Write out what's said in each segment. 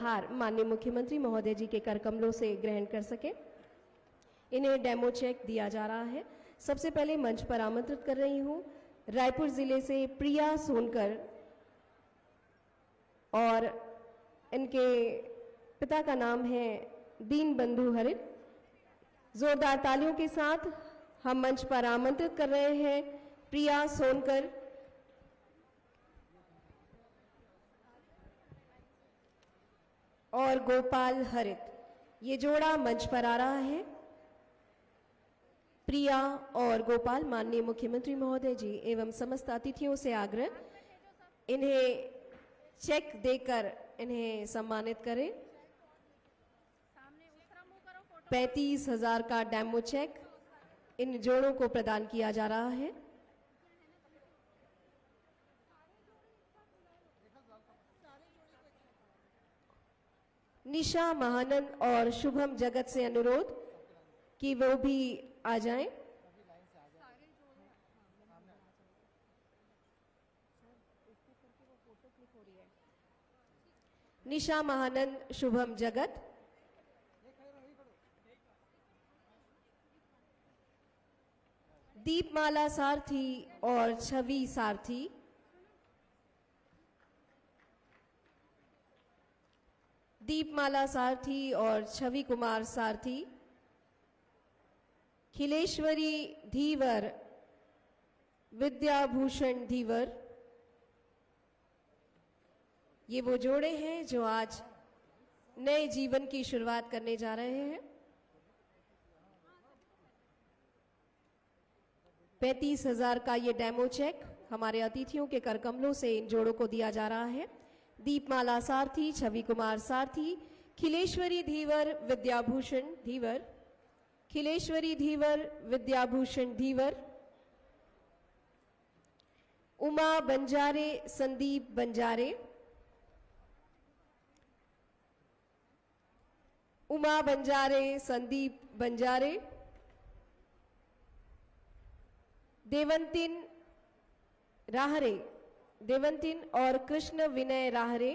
हार माननीय मुख्यमंत्री महोदय जी के कर कमलों से ग्रहण कर सके। इन्हें डेमो चेक दिया जा रहा है। सबसे पहले मंच पर आमंत्रित कर रही हूं रायपुर जिले से प्रिया सोनकर और इनके पिता का नाम है दीन बंधु हरित। जोरदार तालियों के साथ हम मंच पर आमंत्रित कर रहे हैं प्रिया सोनकर और गोपाल हरित। ये जोड़ा मंच पर आ रहा है। प्रिया और गोपाल, माननीय मुख्यमंत्री महोदय जी एवं समस्त अतिथियों से आग्रह, इन्हें चेक देकर इन्हें सम्मानित करें। 35,000 का डेमो चेक इन जोड़ों को प्रदान किया जा रहा है। निशा महानंद और शुभम जगत से अनुरोध कि वो भी आ जाएं। निशा महानंद, शुभम जगत। दीपमाला सारथी और छवि सारथी। दीपमाला सारथी और छवि कुमार सारथी। खिलेश्वरी धीवर, विद्याभूषण धीवर। ये वो जोड़े हैं जो आज नए जीवन की शुरुआत करने जा रहे हैं। 35,000 का ये डेमो चेक हमारे अतिथियों के कर कमलों से इन जोड़ों को दिया जा रहा है। दीपमाला सारथी, छवि कुमार सारथी, खिलेश्वरी धीवर, विद्याभूषण धीवर। खिलेश्वरी धीवर, विद्याभूषण धीवर। उमा बंजारे, संदीप बंजारे। उमा बंजारे, संदीप बंजारे। देवंतिन राहरे, देवंतिन और कृष्ण विनय राहरे।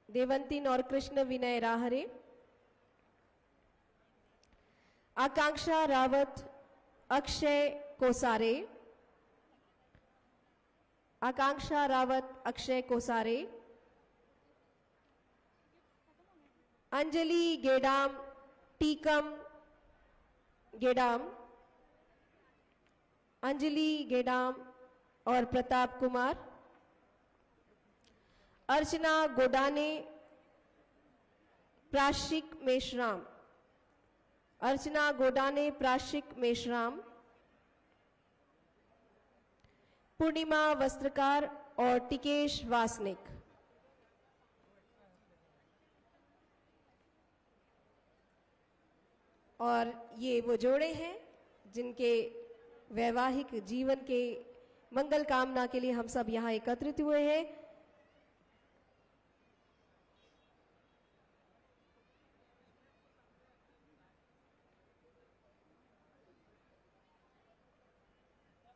देवंतिन और कृष्ण विनय राहरे। आकांक्षा रावत, अक्षय कोसारे। आकांक्षा रावत, अक्षय कोसारे। अंजलि गेडाम, टीकम गेडाम। अंजलि गेडाम और प्रताप कुमार। अर्चना गोडाने, प्राशिक मेश्राम। अर्चना गोडाने, प्राशिक मेश्राम। पूर्णिमा वस्त्रकार और टिकेश वासनिक। और ये वो जोड़े हैं जिनके वैवाहिक जीवन के मंगल कामना के लिए हम सब यहां एकत्रित हुए हैं।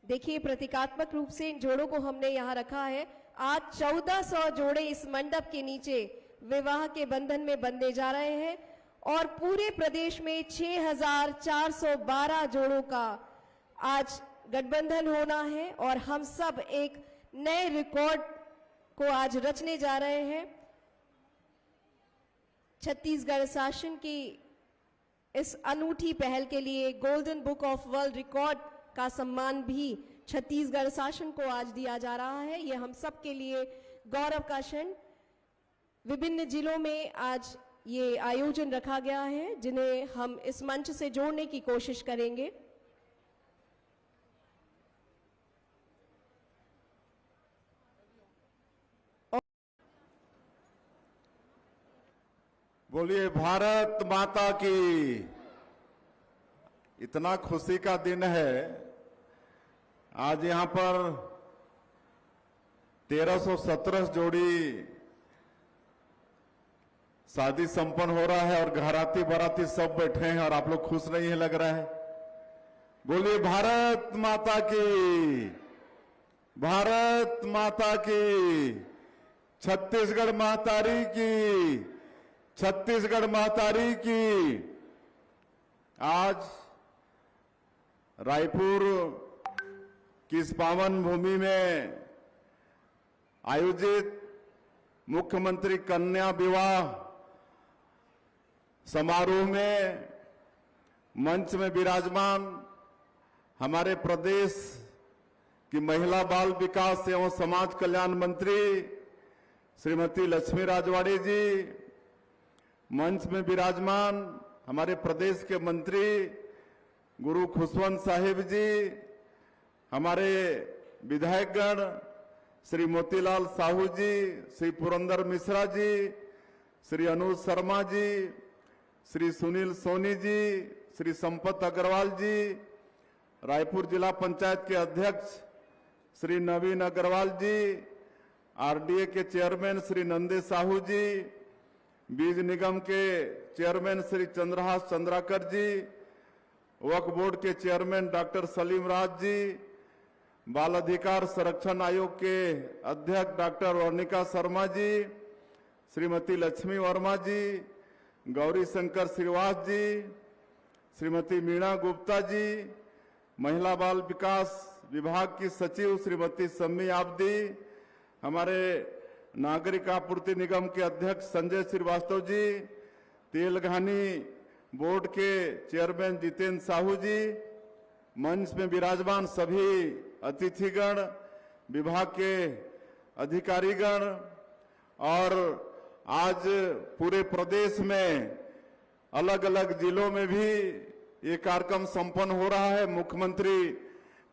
देखिए, प्रतीकात्मक रूप से इन जोड़ों को हमने यहां रखा है। आज 1400 जोड़े इस मंडप के नीचे विवाह के बंधन में बंधे जा रहे हैं और पूरे प्रदेश में 6,412 जोड़ों का आज गठबंधन होना है और हम सब एक नए रिकॉर्ड को आज रचने जा रहे हैं। छत्तीसगढ़ शासन की इस अनूठी पहल के लिए golden book of world record का सम्मान भी छत्तीसगढ़ शासन को आज दिया जा रहा है। ये हम सब के लिए गौरव का क्षण। विभिन्न जिलों में आज ये आयोजन रखा गया है जिन्हें हम इस मंच से जोड़ने की कोशिश करेंगे। बोलिए भारत माता की। इतना खुशी का दिन है आज। यहां पर 1317 जोड़ी शादी संपन्न हो रहा है और घराती बाराती सब बैठे हैं और आप लोग खुश नहीं है लग रहा है। बोलिए भारत माता की। भारत माता की। छत्तीसगढ़ महतारी की, छत्तीसगढ़ महतारी की। आज रायपुर की इस पावन भूमि में आयोजित मुख्यमंत्री कन्या विवाह समारोह में मंच में विराजमान हमारे प्रदेश की महिला बाल विकास एवं समाज कल्याण मंत्री श्रीमती लक्ष्मी राजवाड़े जी, मंच में विराजमान हमारे प्रदेश के मंत्री गुरु खुशवंत साहिब जी, हमारे विधायकगण श्री मोतीलाल साहू जी, श्री पुरंदर मिश्रा जी, श्री अनुज शर्मा जी, श्री सुनील सोनी जी, श्री संपत अग्रवाल जी, रायपुर जिला पंचायत के अध्यक्ष श्री नवीन अग्रवाल जी, आरडीए के चेयरमैन श्री नंदे साहू जी, बीज निगम के चेयरमैन श्री चंद्रहास चंद्राकर जी, वक्फ बोर्ड के चेयरमैन डॉक्टर सलीम राज जी, बाल अधिकार संरक्षण आयोग के अध्यक्ष डॉक्टर वर्णिका शर्मा जी, श्रीमती लक्ष्मी वर्मा जी, गौरी शंकर श्रीवास जी, श्रीमती मीणा गुप्ता जी, महिला बाल विकास विभाग की सचिव श्रीमती सम्मी आब्दी, हमारे नागरिक आपूर्ति निगम के अध्यक्ष संजय श्रीवास्तव जी, तेलघानी बोर्ड के चेयरमैन जितेंद्र साहू जी, मंच में विराजमान सभी अतिथिगण, विभाग के अधिकारीगण, और आज पूरे प्रदेश में अलग अलग जिलों में भी ये कार्यक्रम संपन्न हो रहा है मुख्यमंत्री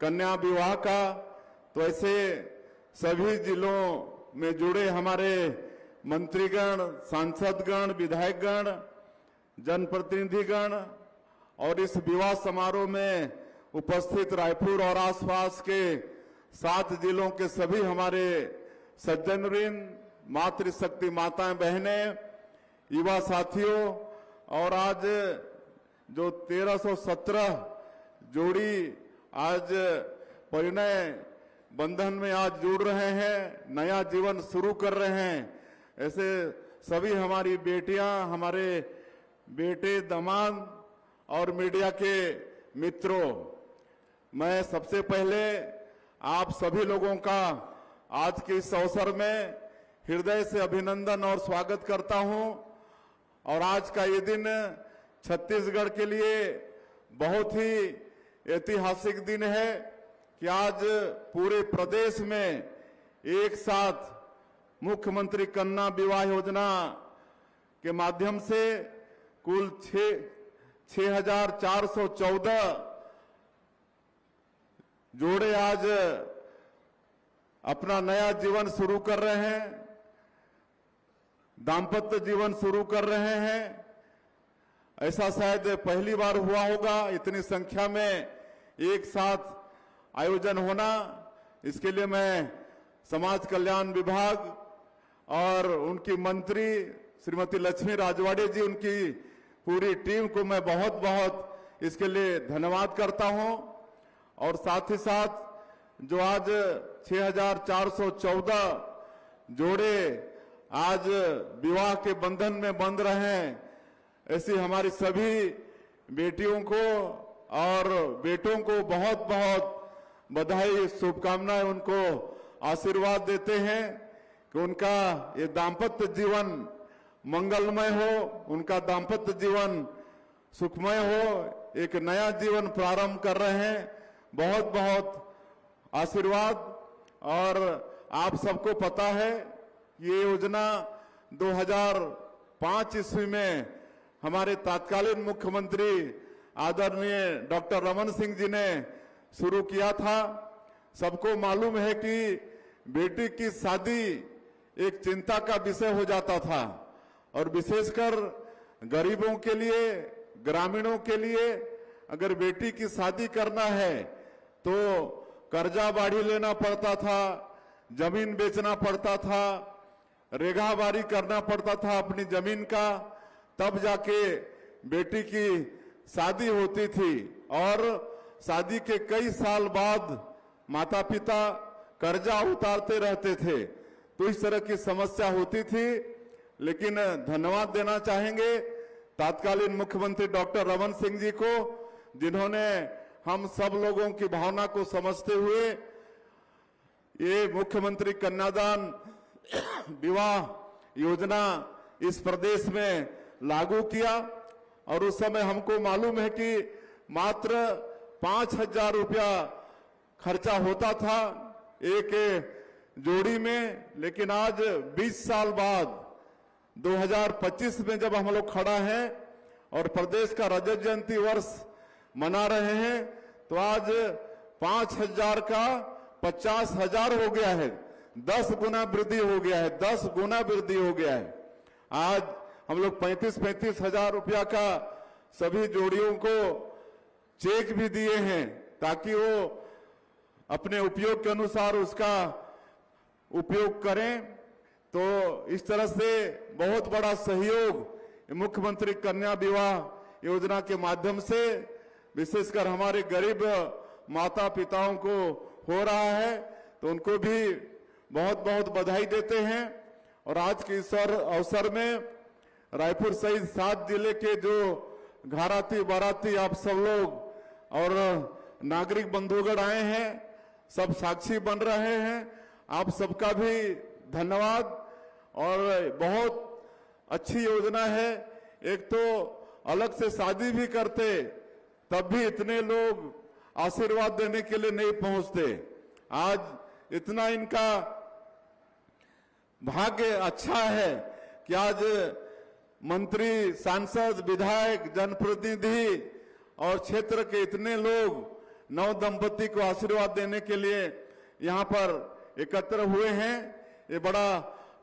कन्या विवाह का। तो ऐसे सभी जिलों में जुड़े हमारे मंत्रीगण, सांसदगण, विधायकगण, जनप्रतिनिधिगण और इस विवाह समारोह में उपस्थित रायपुर और आसपास के 7 जिलों के सभी हमारे सज्जनवृंद, मातृशक्ति माताएं, बहनें, युवा साथियों, और आज जो 1317 जोड़ी आज परिणय बंधन में आज जुड़ रहे हैं, नया जीवन शुरू कर रहे हैं, ऐसे सभी हमारी बेटियां, हमारे बेटे, दामाद और मीडिया के मित्रों, मैं सबसे पहले आप सभी लोगों का आज के इस अवसर में हृदय से अभिनंदन और स्वागत करता हूं। और आज का ये दिन छत्तीसगढ़ के लिए बहुत ही ऐतिहासिक दिन है कि आज पूरे प्रदेश में एक साथ मुख्यमंत्री कन्या विवाह योजना के माध्यम से कुल 6,414 जोड़े आज अपना नया जीवन शुरू कर रहे हैं, दाम्पत्य जीवन शुरू कर रहे हैं। ऐसा शायद पहली बार हुआ होगा इतनी संख्या में एक साथ आयोजन होना। इसके लिए मैं समाज कल्याण विभाग और उनकी मंत्री श्रीमती लक्ष्मी राजवाड़े जी, उनकी पूरी टीम को मैं बहुत बहुत इसके लिए धन्यवाद करता हूं। और साथ ही साथ जो आज 6,414 जोड़े आज विवाह के बंधन में बंध रहे हैं, ऐसी हमारी सभी बेटियों को और बेटों को बहुत बहुत बधाई, शुभकामनाएं, उनको आशीर्वाद देते हैं कि उनका ये दाम्पत्य जीवन मंगलमय हो, उनका दाम्पत्य जीवन सुखमय हो, एक नया जीवन प्रारंभ कर रहे हैं। बहुत बहुत आशीर्वाद। और आप सबको पता है ये योजना 2005 ईस्वी में हमारे तत्कालीन मुख्यमंत्री आदरणीय डॉक्टर रमन सिंह जी ने शुरू किया था। सबको मालूम है कि बेटी की शादी एक चिंता का विषय हो जाता था, और विशेषकर गरीबों के लिए, ग्रामीणों के लिए अगर बेटी की शादी करना है तो कर्जा बाड़ी लेना पड़ता था, जमीन बेचना पड़ता था, रेगाबारी करना पड़ता था अपनी जमीन का, तब जाके बेटी की शादी होती थी। और शादी के कई साल बाद माता पिता कर्जा उतारते रहते थे। तो इस तरह की समस्या होती थी। लेकिन धन्यवाद देना चाहेंगे तत्कालीन मुख्यमंत्री डॉक्टर रमन सिंह जी को, जिन्होंने हम सब लोगों की भावना को समझते हुए ये मुख्यमंत्री कन्यादान विवाह योजना इस प्रदेश में लागू किया। और उस समय हमको मालूम है कि मात्र 5,000 रुपया खर्चा होता था एक जोड़ी में, लेकिन आज 20 साल बाद 2025 में जब हम लोग खड़ा हैं और प्रदेश का रजत जयंती वर्ष मना रहे हैं, तो आज 5,000 का 50,000 हो गया है। 10 गुना वृद्धि हो गया है, 10 गुना वृद्धि हो गया है। आज हम लोग 35-35 हजार रुपया का सभी जोड़ियों को चेक भी दिए हैं, ताकि वो अपने उपयोग के अनुसार उसका उपयोग करें। तो इस तरह से बहुत बड़ा सहयोग मुख्यमंत्री कन्या विवाह योजना के माध्यम से विशेषकर हमारे गरीब माता पिताओं को हो रहा है, तो उनको भी बहुत बहुत बधाई देते हैं। और आज के इस अवसर में रायपुर सहित 7 जिले के जो घराती बाराती आप सब लोग और नागरिक बंधुगण आए हैं, सब साक्षी बन रहे हैं। आप सबका भी धन्यवाद। और बहुत अच्छी योजना है। एक तो अलग से शादी भी करते तब भी इतने लोग आशीर्वाद देने के लिए नहीं पहुंचते। आज इतना इनका भाग्य अच्छा है कि आज मंत्री, सांसद, विधायक, जनप्रतिनिधि और क्षेत्र के इतने लोग नव दंपति को आशीर्वाद देने के लिए यहाँ पर एकत्र हुए हैं। ये बड़ा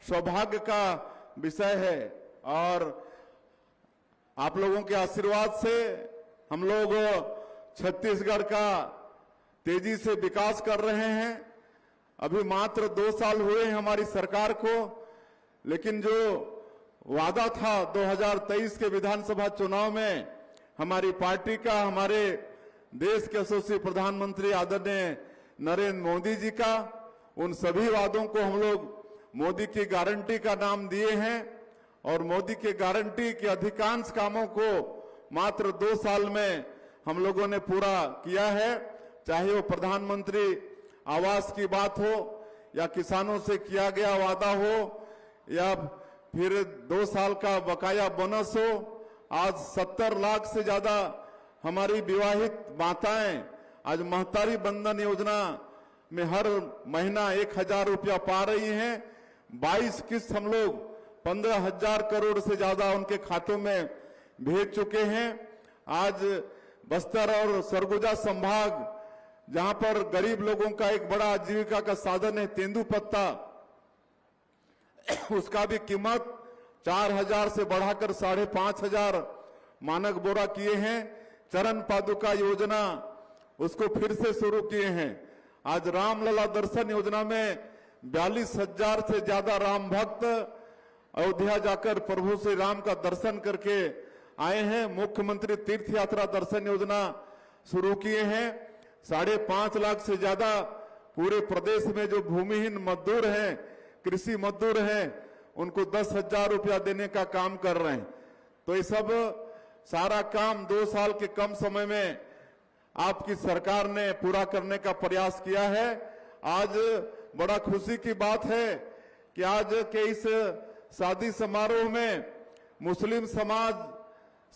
सौभाग्य का विषय है। और आप लोगों के आशीर्वाद से हम लोग छत्तीसगढ़ का तेजी से विकास कर रहे हैं। अभी मात्र 2 साल हुए हैं हमारी सरकार को, लेकिन जो वादा था 2023 के विधानसभा चुनाव में हमारी पार्टी का, हमारे देश के यशस्वी प्रधानमंत्री आदरणीय नरेंद्र मोदी जी का, उन सभी वादों को हम लोग मोदी की गारंटी का नाम दिए हैं। और मोदी की गारंटी के अधिकांश कामों को मात्र 2 साल में हम लोगों ने पूरा किया है। चाहे वो प्रधानमंत्री आवास की बात हो, या किसानों से किया गया वादा हो, या फिर 2 साल का बकाया बोनस हो। आज 70 लाख से ज्यादा हमारी विवाहित माताएं आज महतारी बंधन योजना में हर महीना 1,000 रुपया पा रही हैं। 22 किस्त हम लोग 15,000 करोड़ से ज्यादा उनके खातों में भेज चुके हैं। आज बस्तर और सरगुजा संभाग, जहां पर गरीब लोगों का एक बड़ा आजीविका का साधन है तेंदुपत्ता, उसका भी कीमत 4,000 से बढ़ाकर 5,500 मानक बोरा किए हैं। चरण पादुका योजना उसको फिर से शुरू किए हैं। आज रामलला दर्शन योजना में 42,000 से ज्यादा राम भक्त अयोध्या जाकर प्रभु श्री राम का दर्शन करके आए हैं। मुख्यमंत्री तीर्थ यात्रा दर्शन योजना शुरू किए हैं। 5.5 लाख से ज्यादा पूरे प्रदेश में जो भूमिहीन मजदूर हैं, कृषि मजदूर हैं, उनको 10,000 रुपया देने का काम कर रहे हैं। तो ये सब सारा काम 2 साल के कम समय में आपकी सरकार ने पूरा करने का प्रयास किया है। आज बड़ा खुशी की बात है कि आज के इस शादी समारोह में मुस्लिम समाज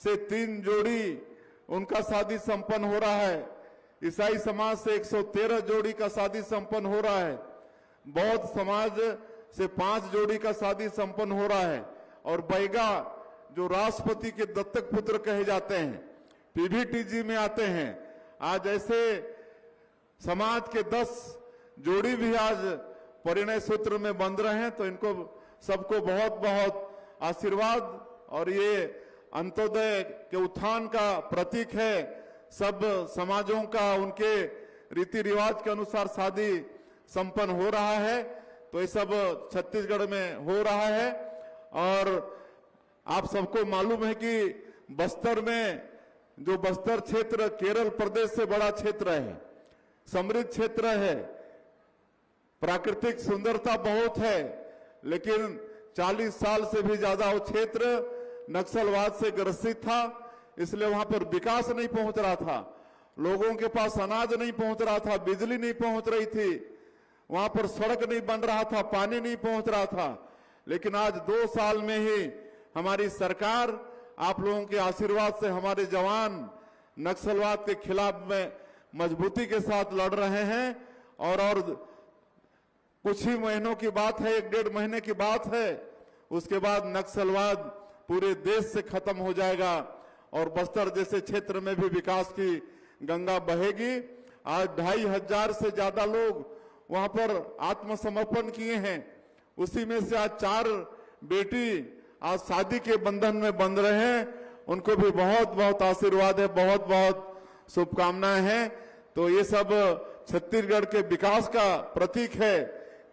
से 3 जोड़ी उनका शादी संपन्न हो रहा है। ईसाई समाज से 113 जोड़ी का शादी संपन्न हो रहा है। बौद्ध समाज से 5 जोड़ी का शादी संपन्न हो रहा है। और बैगा जो राष्ट्रपति के दत्तक पुत्र कहे जाते हैं, पीवीटीजी में आते हैं। आज ऐसे समाज के 10 जोड़ी भी आज परिणय सूत्र में बंध रहे हैं। तो इनको सबको बहुत बहुत आशीर्वाद। और ये अंत्योदय के उत्थान का प्रतीक है। सब समाजों का उनके रीति रिवाज के अनुसार शादी संपन्न हो रहा है। तो ये सब छत्तीसगढ़ में हो रहा है। और आप सबको मालूम है कि बस्तर में, जो बस्तर क्षेत्र केरल प्रदेश से बड़ा क्षेत्र है, समृद्ध क्षेत्र है, प्राकृतिक सुंदरता बहुत है। लेकिन 40 साल से भी ज्यादा वो क्षेत्र नक्सलवाद से ग्रसित था, इसलिए वहां पर विकास नहीं पहुंच रहा था, लोगों के पास अनाज नहीं पहुंच रहा था, बिजली नहीं पहुंच रही थी, वहां पर सड़क नहीं बन रहा था, पानी नहीं पहुंच रहा था। लेकिन आज 2 साल में ही हमारी सरकार, आप लोगों के आशीर्वाद से हमारे जवान नक्सलवाद के खिलाफ में मजबूती के साथ लड़ रहे हैं और कुछ ही महीनों की बात है, 1-1.5 महीने की बात है, उसके बाद नक्सलवाद पूरे देश से खत्म हो जाएगा और बस्तर जैसे क्षेत्र में भी विकास की गंगा बहेगी। आज 2500 से ज्यादा लोग वहां पर आत्मसमर्पण किए हैं, उसी में से आज 4 बेटी आज शादी के बंधन में बंध रहे हैं, उनको भी बहुत बहुत आशीर्वाद है, बहुत बहुत शुभकामनाएं हैं। तो ये सब छत्तीसगढ़ के विकास का प्रतीक है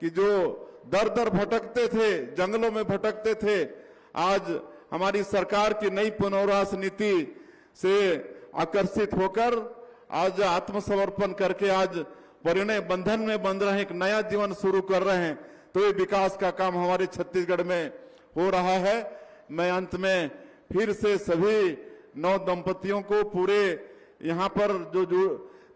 कि जो दर दर भटकते थे, जंगलों में भटकते थे, आज हमारी सरकार की नई पुनर्वास नीति से आकर्षित होकर आज आत्मसमर्पण करके आज परिणय बंधन में बंध रहे हैं, एक नया जीवन शुरू कर रहे हैं। तो ये विकास का काम हमारे छत्तीसगढ़ में हो रहा है। मैं अंत में फिर से सभी 9 दंपतियों को पूरे यहाँ पर जो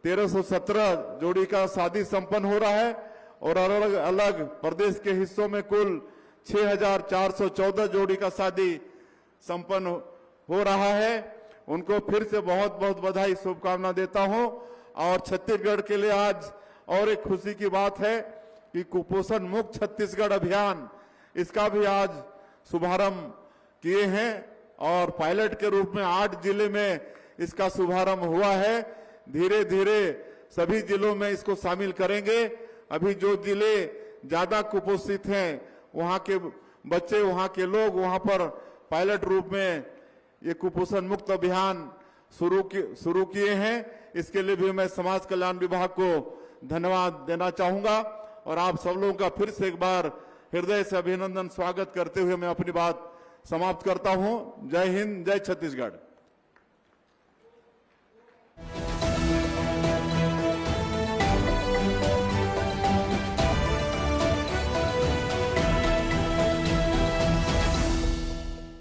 1317 जोड़ी का शादी संपन्न हो रहा है और अलग अलग प्रदेश के हिस्सों में कुल 6414 जोड़ी का शादी संपन्न हो रहा है, उनको फिर से बहुत बहुत बधाई शुभकामना देता हूं। और छत्तीसगढ़ के लिए आज और एक खुशी की बात है कि कुपोषण मुक्त छत्तीसगढ़ अभियान, इसका भी आज शुभारंभ किए हैं और पायलट के रूप में 8 जिले में इसका शुभारंभ हुआ है। धीरे धीरे सभी जिलों में इसको शामिल करेंगे। अभी जो जिले ज्यादा कुपोषित हैं, वहां के बच्चे, वहां के लोग वहां पर पायलट रूप में ये कुपोषण मुक्त अभियान शुरू किए हैं। इसके लिए भी मैं समाज कल्याण विभाग को धन्यवाद देना चाहूंगा और आप सब लोगों का फिर से एक बार हृदय से अभिनंदन स्वागत करते हुए मैं अपनी बात समाप्त करता हूं। जय हिंद, जय छत्तीसगढ़।